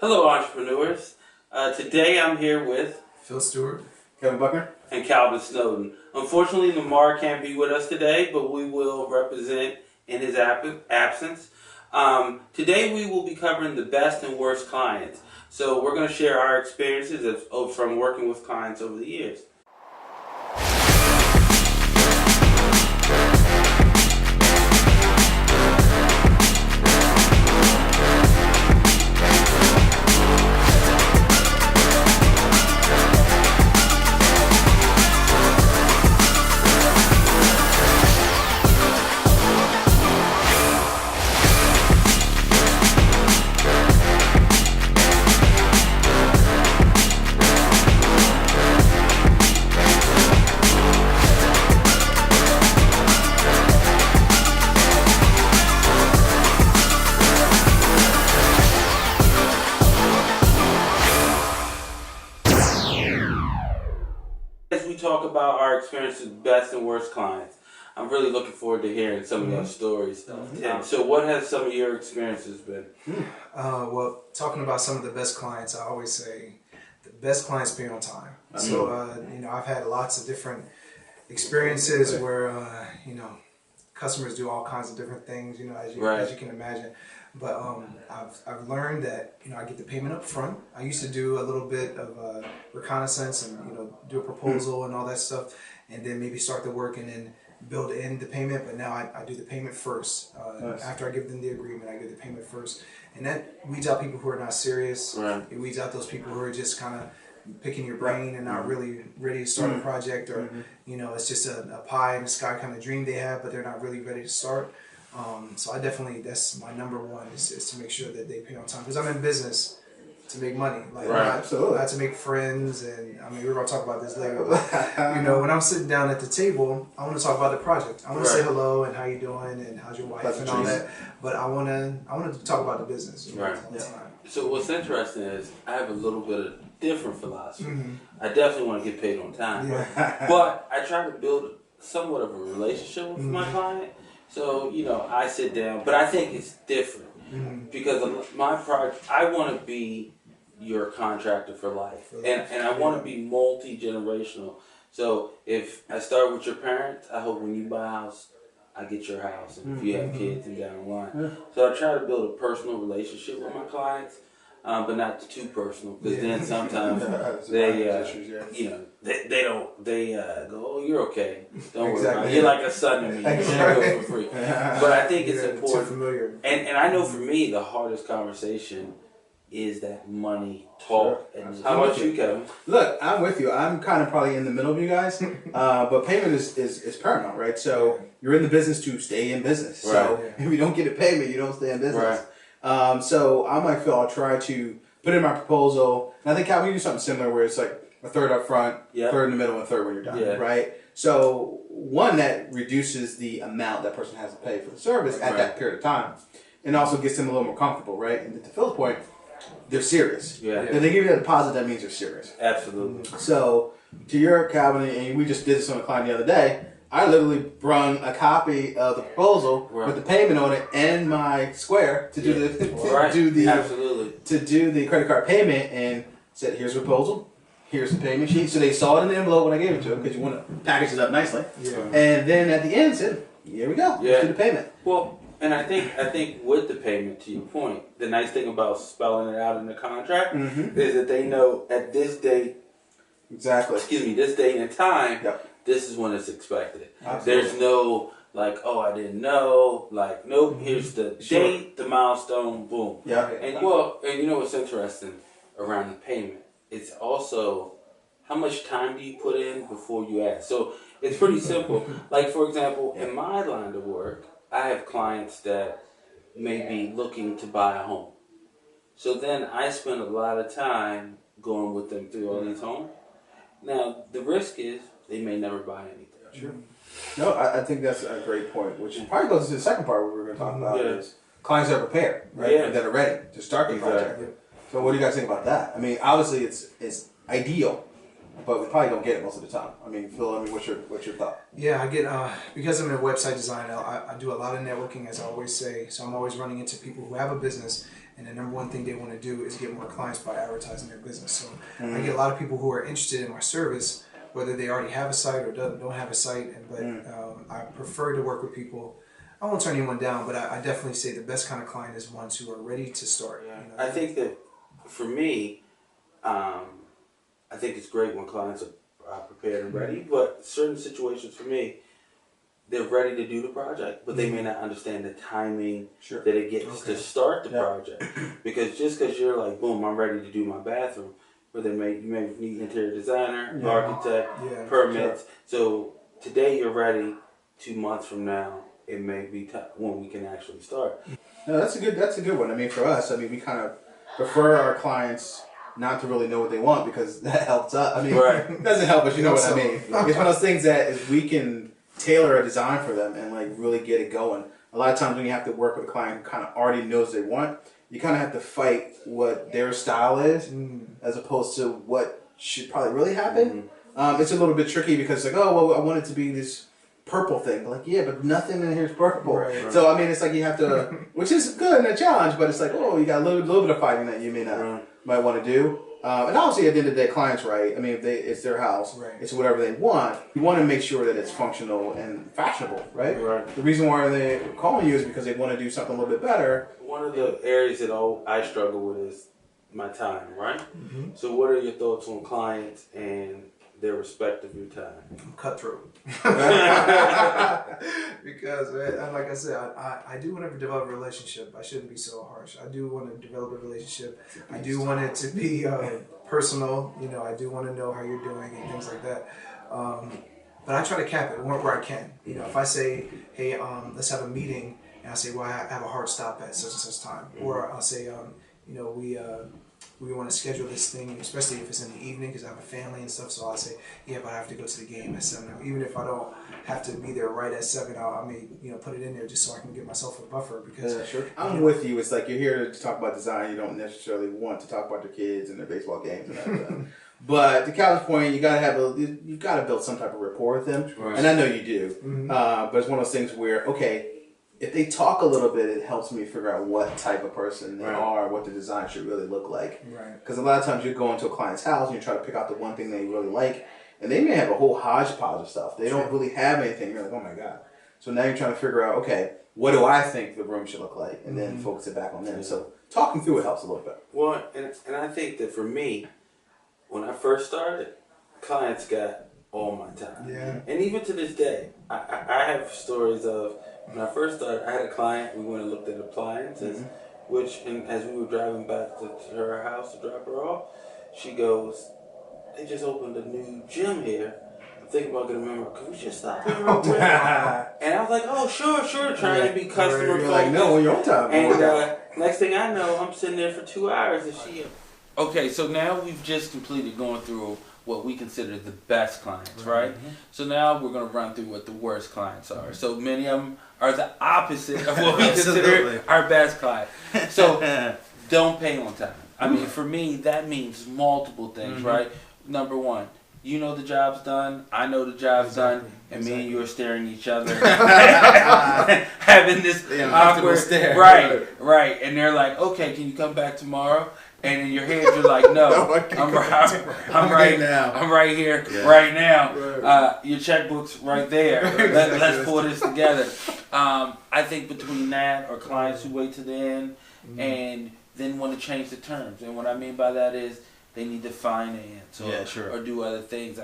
Hello, entrepreneurs. Today I'm here with Phil Stewart, Kevin Buckner, and Calvin Snowden. Unfortunately, Lamar can't be with us today, but we will represent in his absence. Today we will be covering the best and worst clients. So we're going to share our experiences from working with clients over the years. As we talk about our experiences with best and worst clients, I'm really looking forward to hearing some of your stories. And so what has some of your experiences been? Well, talking about some of the best clients, I always say the best clients pay on time. So, I've had lots of different experiences where, customers do all kinds of different things, as you can imagine. But I've learned that, I get the payment up front. I used to do a little bit of reconnaissance and, do a proposal and all that stuff, and then maybe start the work and then build in the payment. But now I do the payment first. Nice. After I give them the agreement, I give the payment first. And that weeds out people who are not serious. Right. It weeds out those people who are just kind of picking your brain and not really ready to start a project, or it's just a pie in the sky kind of dream they have, but they're not really ready to start. So that's my number one is to make sure that they pay on time, because I'm in business to make money, absolutely, not to make friends. And we're gonna talk about this later. But, when I'm sitting down at the table, I want to talk about the project. I want to say hello and how you doing and how's your wife and all that. But I want to talk about the business all the time. So what's interesting is I have a little bit of different philosophy. I definitely want to get paid on time, but I try to build somewhat of a relationship with my client. So, I sit down, but I think it's different because of my project, I want to be your contractor for life. And I want to be multi-generational. So if I start with your parents, I hope when you buy a house, I get your house, and if you have kids and down the line. So I try to build a personal relationship with my clients, but not too personal, because then sometimes they go, oh, you're okay, don't worry about it. You're like a son to me, you can go for free. But I think it's important, Too familiar. and I know for me the hardest conversation is that money talk. And how about you, Kevin? Look, I'm with you. I'm kind of probably in the middle of you guys, but payment is paramount, right? So you're in the business to stay in business. So if you don't get a payment, you don't stay in business. Right. So I'm like Phil. I'll try to put in my proposal, and I think Calvin, you do something similar where it's like a third up front, third in the middle, and a third when you're done, right? So one, that reduces the amount that person has to pay for the service at that period of time, and also gets them a little more comfortable, right? And to Phil's point, they're serious. If they give you a deposit, that means they're serious. Absolutely. So to your Calvin, and we just did this on a client the other day, I literally brung a copy of the proposal with the payment on it and my Square to do the credit card payment, and said, here's the proposal, here's the payment sheet. So they saw it in the envelope when I gave it to them, because you want to package it up nicely. And then at the end said, here we go, let's do the payment. Well, and I think with the payment, to your point, the nice thing about spelling it out in the contract is that they know at this date, this date and time, this is when it's expected. Absolutely. There's no like, oh, I didn't know. Like, nope. Here's the date, the milestone, boom. And you know what's interesting around the payment? It's also how much time do you put in before you ask. So it's pretty simple. Like, for example, in my line of work, I have clients that may be looking to buy a home. So then I spend a lot of time going with them through all these homes. Now, the risk is they may never buy anything. Sure. No, I think that's a great point, which probably goes to the second part we were going to talk about is clients that are prepared, right? And that are ready to start the project. So what do you guys think about that? I mean, obviously it's ideal, but we probably don't get it most of the time. I mean, Phil, what's your thought? Yeah, I get because I'm a website designer, I do a lot of networking, as I always say. So I'm always running into people who have a business and the number one thing they want to do is get more clients by advertising their business. So I get a lot of people who are interested in my service, whether they already have a site or don't have a site. But I prefer to work with people. I won't turn anyone down, but I definitely say the best kind of client is ones who are ready to start. Yeah. I think that for me, I think it's great when clients are prepared and ready, but certain situations for me, they're ready to do the project, but they may not understand the timing that it gets to start the project. Because just because you're like, boom, I'm ready to do my bathroom, but you may need interior designer, architect, permits. So today you're ready. 2 months from now, it may be when we can actually start. No, that's a good one. I mean, for us, we kind of prefer our clients not to really know what they want, because that helps us. I mean, it doesn't help us, you know what I mean? It's one of those things that is we can tailor a design for them and like really get it going. A lot of times when you have to work with a client who kind of already knows what they want, you kind of have to fight what their style is as opposed to what should probably really happen. It's a little bit tricky because like, oh, well, I want it to be this purple thing. Like, yeah, but nothing in here is purple. Right. So, I mean, it's like you have to, which is good and a challenge, but it's like, oh, you got a little bit of fighting that you might want to do. And obviously, at the end of the day, clients, right? I mean, if it's their house, it's whatever they want. You want to make sure that it's functional and fashionable, right? The reason why they're calling you is because they want to do something a little bit better. One of the areas that I struggle with is my time, right? So what are your thoughts on clients and their respect of your time? I'm cutthroat. Because, like I said, I do want to develop a relationship. I shouldn't be so harsh. I do want to develop a relationship. I do want it to be personal. You know, I do want to know how you're doing and things like that. But I try to cap it where I can. You know, if I say, hey, let's have a meeting, and I say, well, I have a hard stop at such and such time. Or I'll say, you know, we want to schedule this thing, especially if it's in the evening, because I have a family and stuff. So I'll say, yeah, but I have to go to the game at 7. Even if I don't have to be there right at 7, I may put it in there just so I can give myself a buffer. Because I'm with you. It's like you're here to talk about design. You don't necessarily want to talk about their kids and their baseball games and that stuff. But to Calvin's point, you gotta build some type of rapport with them, and I know you do. But it's one of those things where if they talk a little bit, it helps me figure out what type of person they are, what the design should really look like. Because a lot of times you go into a client's house and you try to pick out the one thing they really like, and they may have a whole hodgepodge of stuff. They don't really have anything. You're like, oh my God. So now you're trying to figure out, okay, what do I think the room should look like? And then focus it back on them. So talking through it helps a little bit. Well, and I think that for me, when I first started, clients got all my time. And even to this day, I have stories of, when I first started, I had a client, we went and looked at appliances, and as we were driving back to her house to drop her off, she goes, they just opened a new gym here. I'm thinking about getting a member. Can we just stop here real quick? And I was like, oh, sure, trying to be customer focused. You're like, no, your own time. And next thing I know, I'm sitting there for 2 hours and she... Okay, so now we've just completed going through what we consider the best clients, right? So now we're going to run through what the worst clients are. So many of them are the opposite of what we consider our best client. So don't pay on time. I mean, for me, that means multiple things, right? Number one, you know the job's done, I know the job's done, and me and you are staring at each other, having this awkward stare. Right. And they're like, okay, can you come back tomorrow? And in your head, you're like, no, I'm right now. I'm right here, right now. Your checkbook's right there. Let's pull this together. I think between that or clients who wait to the end and then want to change the terms. And what I mean by that is they need to finance or do other things.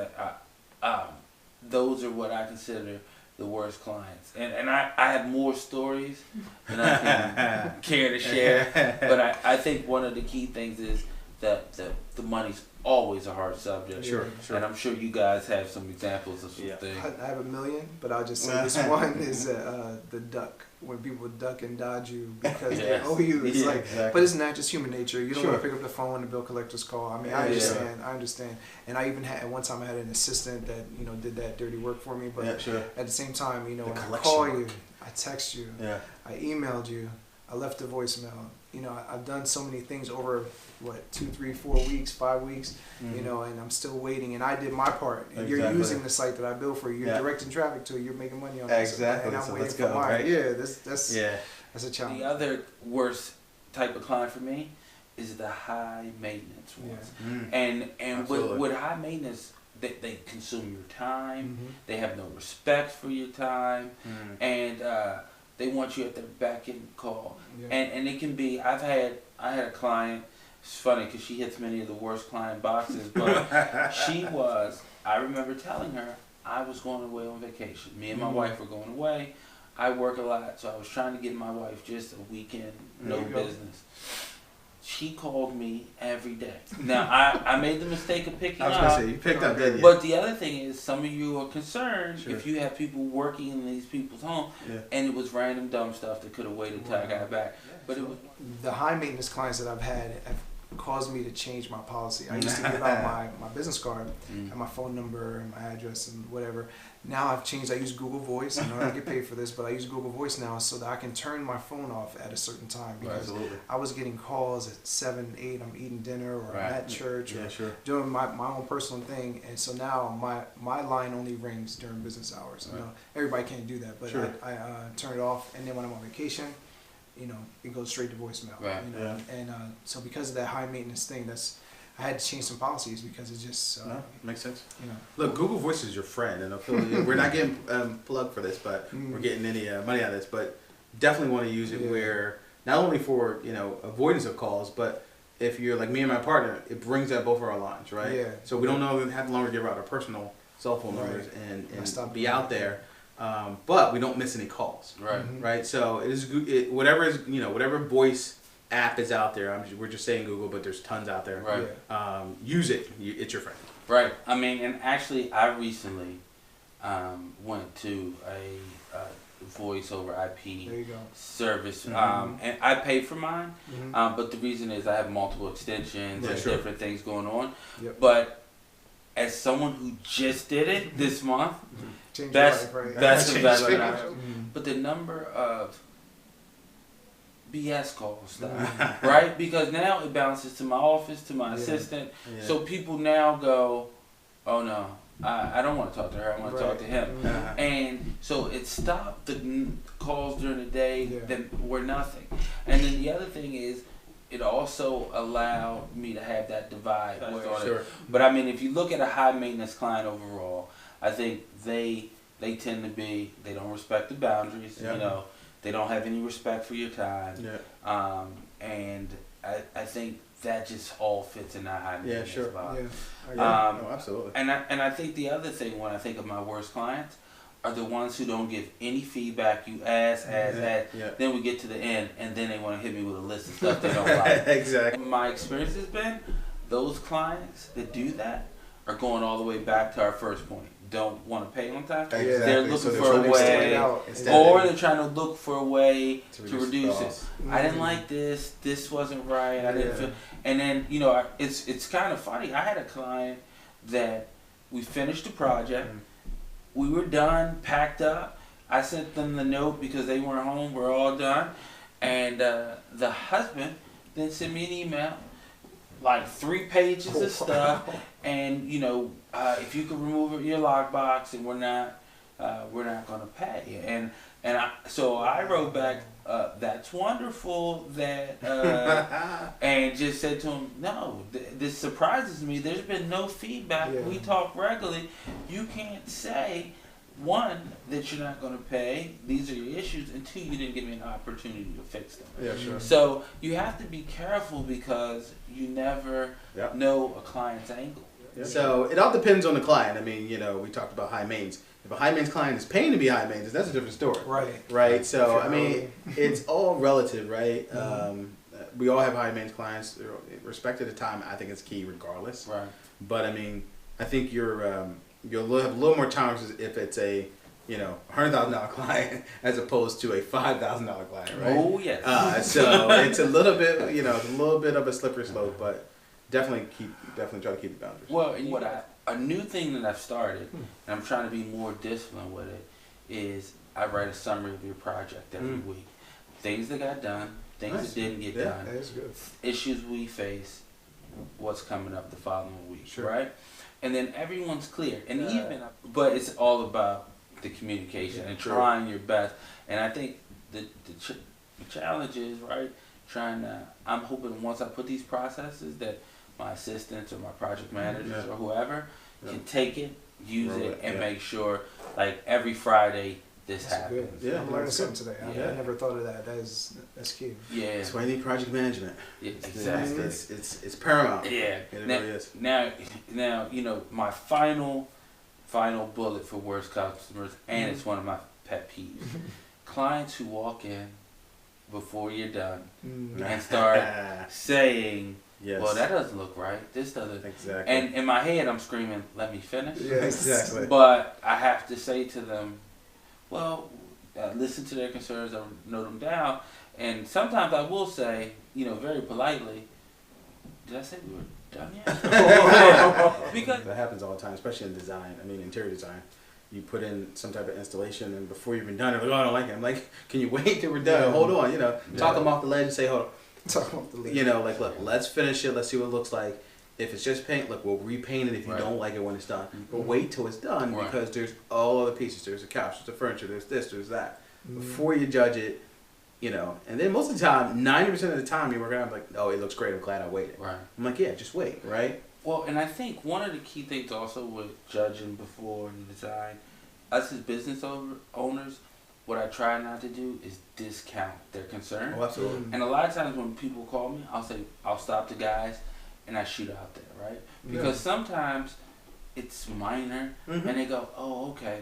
Those are what I consider the worst clients. And I have more stories than I can care to share. But I think one of the key things is that the money's always a hard subject. Sure. And I'm sure you guys have some examples of some things. I have a million, but I'll just say this one is the duck. When people duck and dodge you because they owe you, it's but isn't that just human nature? You don't want to pick up the phone when the bill collectors call. I mean, I understand. And I even had, at one time I had an assistant that, did that dirty work for me, but at the same time, when I call you, I text you, I emailed you, I left a voicemail. I've done so many things over 2, 3, 4 weeks, 5 weeks, and I'm still waiting. And I did my part. And you're using the site that I built for you. You're directing traffic to it. You're making money on it. Exactly. And I'm so waiting let's for go, mine. right? Yeah, that's a challenge. The other worst type of client for me is the high maintenance ones. Yeah. And with high maintenance, they consume your time. They have no respect for your time, and they want you at their beck and call. Yeah. And it can be. I had a client. It's funny because she hits many of the worst client boxes, but I remember telling her I was going away on vacation. Me and my wife were going away. I work a lot, so I was trying to give my wife just a weekend, no business. She called me every day. Now, I made the mistake of picking up. I was going to say, you picked up, didn't you? But the other thing is, some of you are concerned if you have people working in these people's home, and it was random dumb stuff that could have waited till I got back. But it was the high maintenance clients that I've had have caused me to change my policy. I used to give out my business card and my phone number and my address and whatever. Now I've changed. I use Google Voice. I know I get paid for this, but I use Google Voice now so that I can turn my phone off at a certain time. Because I was getting calls at 7, 8. I'm eating dinner or I'm at church or doing my own personal thing. And so now my line only rings during business hours. You know, everybody can't do that, but I turn it off. And then when I'm on vacation, you know, it goes straight to voicemail. Right. You know? And so because of that high maintenance thing, I had to change some policies because it just makes sense. You know, look, Google Voice is your friend, and I feel we're not getting plugged for this, but we're getting any money out of this. But definitely want to use it where not only for avoidance of calls, but if you're like me and my partner, it brings up both of our lines, right? Yeah. So we don't have to longer give out our personal cell phone numbers and be out there. But we don't miss any calls, right? So it is good. Whatever voice app is out there. We're just saying Google, but there's tons out there. right. Use it. It's your friend. Right. I mean, and actually, I recently went to a voice over IP service, and I paid for mine. But the reason is I have multiple extensions and different things going on. But as someone who just did it this month. Best investment. But the number of BS calls stop, right? Because now it bounces to my office, to my assistant. So people now go, oh no, I don't want to talk to her, I want to talk to him. And so it stopped the calls during the day that were nothing. And then the other thing is, it also allowed me to have that divide. But I mean, if you look at a high maintenance client overall, I think they tend to be, they don't respect the boundaries, you know, they don't have any respect for your time. And I think that just all fits in that high maintenance spot. No, absolutely. And I think the other thing, when I think of my worst clients, are the ones who don't give any feedback. You ask, then we get to the end, and then they want to hit me with a list of stuff they don't like. Exactly. My experience has been, those clients that do that are going all the way back to our first point. Don't want to pay on time. They're looking for a way, or they're trying to look for a way to reduce it. I didn't like this. This wasn't right. I didn't feel. And then it's kind of funny. I had a client that we finished the project. We were done, packed up. I sent them the note because they weren't home. We're all done, and the husband then sent me an email, like 3 pages of stuff, and if you could remove your lockbox, and we're not gonna pay. So I wrote back, that's wonderful, that and just said to him, no, this surprises me. There's been no feedback. We talk regularly. You can't say, 1, that you're not going to pay, these are your issues, and 2, you didn't give me an opportunity to fix them. So you have to be careful because you never know a client's angle. So it all depends on the client. I mean, we talked about high mains. If a high mains client is paying to be high mains, that's a different story. Right. So I mean, it's all relative, right? We all have high mains clients. Respect at the time, I think it's key, regardless. Right. But I mean, I think you'll have a little more tolerances if it's a $100,000 client as opposed to a $5,000 client, right? Oh yes. So it's a little bit, a little bit of a slippery slope, but definitely try to keep the boundaries. Well, a new thing that I've started, and I'm trying to be more disciplined with it, is I write a summary of your project every week. Things that got done, things that didn't get done, that is good. Issues we face, what's coming up the following week, right? And then everyone's clear. And but it's all about the communication and trying your best. And I think the challenge is, right, I'm hoping once I put these processes that my assistants or my project managers or whoever can take it, use it, and make sure like every Friday this happens. Good. Yeah, I'm learning something today. I never thought of that. That's key. Yeah. That's why you need project management. Yeah, exactly. It's paramount. Yeah. It really is. Now, my final bullet for worst customers, and it's one of my pet peeves. Clients who walk in before you're done and start saying, well, that doesn't look right. This doesn't. Exactly. And in my head, I'm screaming, let me finish. Yeah, exactly. But I have to say to them, well, listen to their concerns, I note them down. And sometimes I will say, very politely, did I say we were done yet? Because that happens all the time, especially in design. I mean, interior design. You put in some type of installation, and before you've been done, they're like, "Oh, I don't like it." I'm like, "Can you wait till we're done? Yeah. Hold on, talk them off the ledge and say, hold on." Talk off the ledge. Like, look, let's finish it. Let's see what it looks like. If it's just paint, look, we'll repaint it if you don't like it when it's done. But wait till it's done because there's all other pieces. There's a couch, there's the furniture, there's this, there's that. Before you judge it, and then most of the time, 90% of the time, you're working out like, oh, it looks great. I'm glad I waited. Right. I'm like, yeah, just wait, right? Well, and I think one of the key things also with judging before the design, us as business owners, what I try not to do is discount their concern. Oh, absolutely. And a lot of times when people call me, I'll stop the guys and I shoot out there, right? Because sometimes it's minor and they go, oh, okay.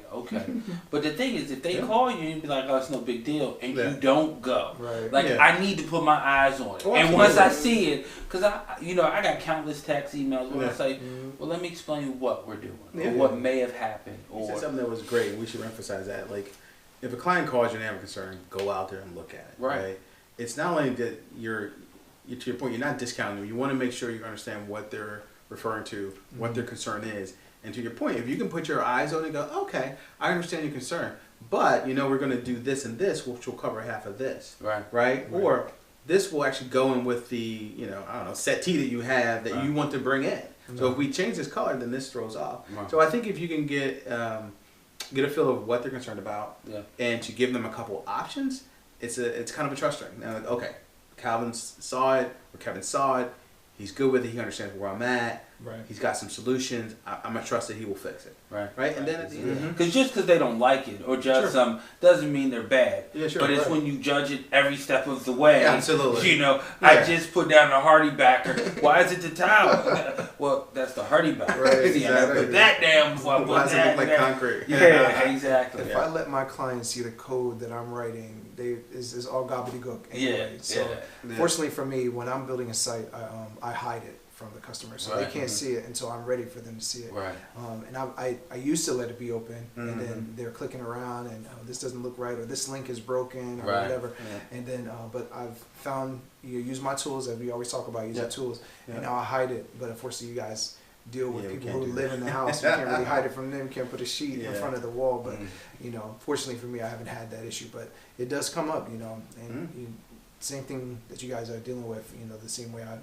But the thing is, if they call you and be like, oh, it's no big deal, and you don't go. Right. Like, I need to put my eyes on it. And once I see it, because I got countless text emails where I say, well, let me explain what we're doing or what may have happened. You said something that was great, and we should emphasize that. Like, if a client calls you and they have a concern, go out there and look at it. Right. It's not only that to your point, you're not discounting them. You want to make sure you understand what they're referring to, what their concern is. And to your point, if you can put your eyes on it and go, okay, I understand your concern, but we're going to do this and this, which will cover half of this. Right? Or this will actually go in with the, settee that you have that you want to bring in. So if we change this color, then this throws off. So I think if you can get a feel of what they're concerned about and to give them a couple options, it's kind of a trust ring. Now, like, okay, Kevin saw it, he's good with it, he understands where I'm at. Right. He's got some solutions. I'm gonna trust that he will fix it. Right. And then at the end, because just because they don't like it or judge some doesn't mean they're bad. Yeah, sure. But it's when you judge it every step of the way. Yeah, absolutely. I just put down the Hardy backer. Why is it the towel? Well, that's the Hardy backer. Right. See, I put that down before I put that. that. Look like concrete. Yeah, exactly. If I let my clients see the code that I'm writing, is all gobbledygook anyway. Fortunately for me, when I'm building a site, I hide it from the customer, so they can't see it until I'm ready for them to see it. Right. And I used to let it be open, and then they're clicking around, and this doesn't look right, or this link is broken, or whatever. Yeah. And then, but I've found use my tools, as we always talk about, use the tools, and now I hide it. But unfortunately, you guys deal with people who live in the house. You can't really hide it from them. Can't put a sheet in front of the wall. But fortunately for me, I haven't had that issue. But it does come up, and same thing that you guys are dealing with. The same way I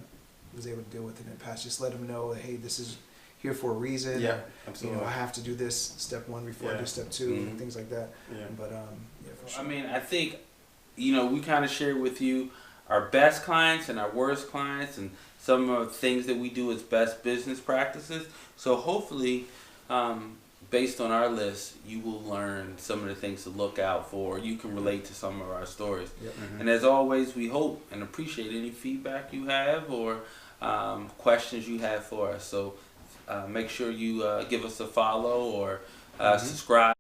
was able to deal with it in the past. Just let them know, hey, this is here for a reason. Yeah, absolutely. I have to do this step 1 before I do step 2, and things like that. Yeah. But for sure. I mean, I think we kind of share with you our best clients and our worst clients, and some of the things that we do as best business practices. So hopefully, based on our list, you will learn some of the things to look out for. You can relate to some of our stories. Yep. And as always, we hope and appreciate any feedback you have or questions you have for us. So make sure you give us a follow or subscribe.